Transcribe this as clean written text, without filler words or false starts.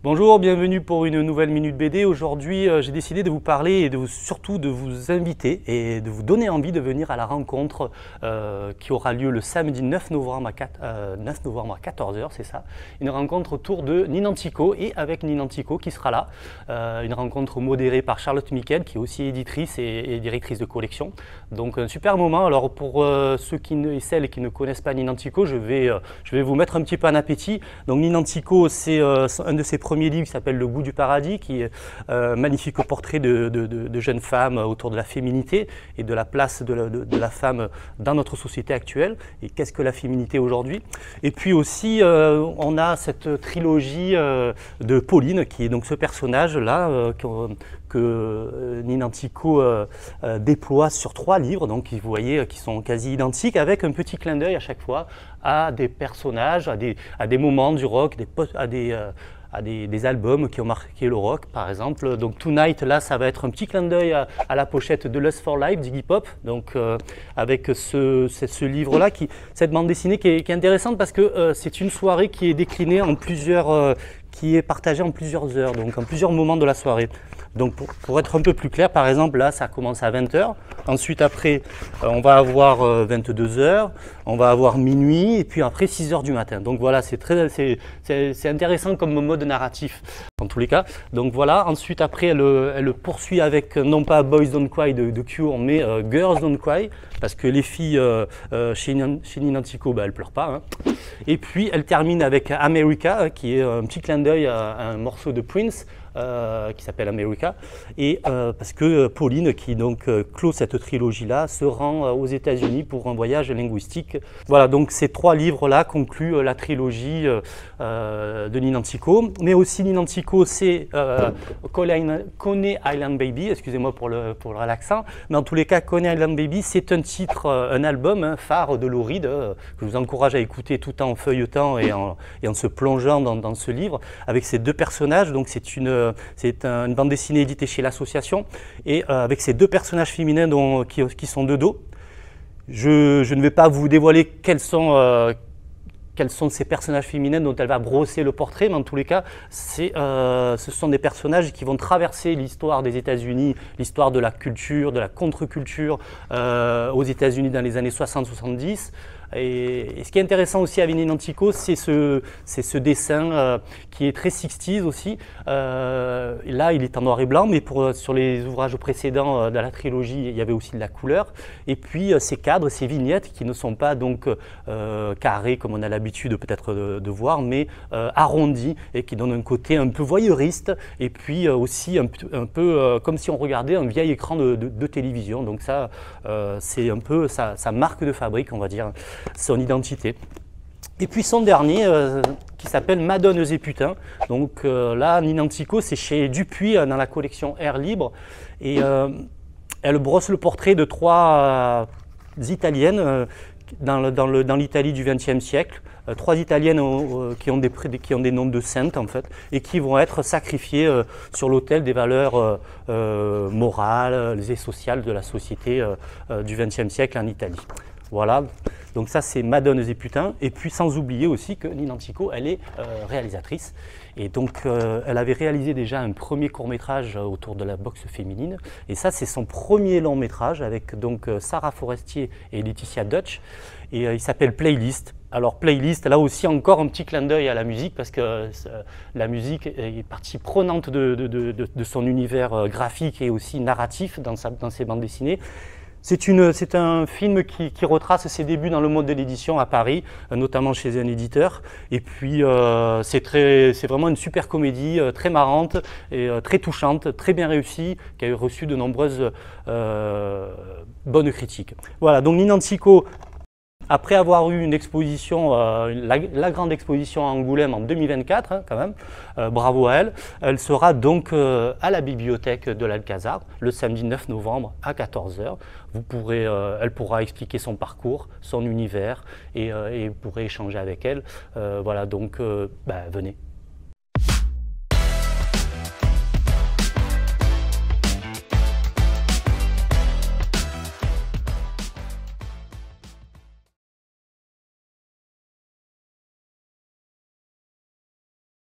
Bonjour, bienvenue pour une nouvelle Minute BD. Aujourd'hui, j'ai décidé de vous parler et surtout de vous inviter et de vous donner envie de venir à la rencontre qui aura lieu le samedi 9 novembre à 14 h, c'est ça. Une rencontre autour de Ninantico et avec Ninantico qui sera là. Une rencontre modérée par Charlotte Miquel qui est aussi éditrice et directrice de collection. Donc un super moment. Alors pour ceux et celles qui ne connaissent pas Ninantico, je vais vous mettre un petit peu en appétit. Donc Ninantico, c'est un de ses premiers livre qui s'appelle Le goût du paradis, qui est un magnifique portrait de jeunes femmes autour de la féminité et de la place de la femme dans notre société actuelle. Et qu'est-ce que la féminité aujourd'hui? Et puis aussi, on a cette trilogie de Pauline, qui est donc ce personnage-là que Ninantico déploie sur 3 livres, donc vous voyez qui sont quasi identiques, avec un petit clin d'œil à chaque fois à des personnages, à des moments du rock, à des albums qui ont marqué le rock, par exemple. Donc Tonight, là, ça va être un petit clin d'œil à la pochette de Lust for Life d'Iggy Pop, donc avec ce livre-là, cette bande dessinée qui est intéressante parce que c'est une soirée qui est déclinée en plusieurs, qui est partagée en plusieurs heures, donc en plusieurs moments de la soirée. Donc pour être un peu plus clair, par exemple, là, ça commence à 20 h. Ensuite, après, on va avoir 22 h, on va avoir minuit, et puis après 6 h du matin. Donc voilà, c'est intéressant comme mode narratif, en tous les cas. Donc voilà, ensuite, après, elle poursuit avec, non pas Boys Don't Cry de Cure, mais Girls Don't Cry, parce que les filles chez Ninantico, elles ne pleurent pas. Hein. Et puis, elle termine avec America, qui est un petit clin d'œil à un morceau de Prince, qui s'appelle America, et parce que Pauline, qui donc clôt cette trilogie-là, se rend aux États-Unis pour un voyage linguistique. Voilà, donc ces 3 livres-là concluent la trilogie de Ninantico. Mais aussi Ninantico, c'est Coney Island Baby, excusez-moi pour l'accent, mais en tous les cas, Coney Island Baby, c'est un titre, un album phare de Lou Reed, que je vous encourage à écouter tout en feuilletant et en se plongeant dans ce livre, avec ces 2 personnages. Donc c'est une bande dessinée éditée chez l'Association, et avec ces 2 personnages féminins qui sont de dos. Je ne vais pas vous dévoiler quels sont ces personnages féminins dont elle va brosser le portrait, mais en tous les cas, ce sont des personnages qui vont traverser l'histoire des États-Unis, l'histoire de la culture, de la contre-culture aux États-Unis dans les années 60-70. Et ce qui est intéressant aussi avec Ninantico, c'est ce dessin qui est très 60s aussi. Là, il est en noir et blanc, mais sur les ouvrages précédents de la trilogie, il y avait aussi de la couleur. Et puis ces cadres, ces vignettes qui ne sont pas donc carrés comme on a l'habitude peut-être de voir, mais arrondis et qui donnent un côté un peu voyeuriste et puis aussi un peu comme si on regardait un vieil écran de télévision. Donc ça, c'est un peu sa marque de fabrique, on va dire, son identité. Et puis son dernier, qui s'appelle Madonnes et Putains. Donc là, Ninantico, c'est chez Dupuis, dans la collection Air Libre. Et elle brosse le portrait de 3 Italiennes dans l'Italie du XXe siècle. 3 Italiennes qui ont des noms de saintes, en fait, et qui vont être sacrifiées sur l'autel des valeurs morales et sociales de la société du XXe siècle en Italie. Voilà, donc ça c'est Madonnes et Putains, et puis sans oublier aussi que Ninantico, elle est réalisatrice, et donc elle avait réalisé déjà un premier court-métrage autour de la boxe féminine, et ça c'est son premier long-métrage avec donc Sarah Forestier et Laetitia Dutch, et il s'appelle Playlist. Alors Playlist, là aussi encore un petit clin d'œil à la musique, parce que la musique est partie prenante de son univers graphique et aussi narratif dans ses bandes dessinées. C'est un film qui retrace ses débuts dans le monde de l'édition à Paris, notamment chez un éditeur. Et puis c'est vraiment une super comédie, très marrante et très touchante, très bien réussie, qui a reçu de nombreuses bonnes critiques. Voilà, donc Ninantico, après avoir eu une exposition, la grande exposition à Angoulême en 2024, hein, quand même, bravo à elle, elle sera donc à la bibliothèque de l'Alcazar le samedi 9 novembre à 14 h. Elle pourra expliquer son parcours, son univers, et vous pourrez échanger avec elle. Voilà, donc venez.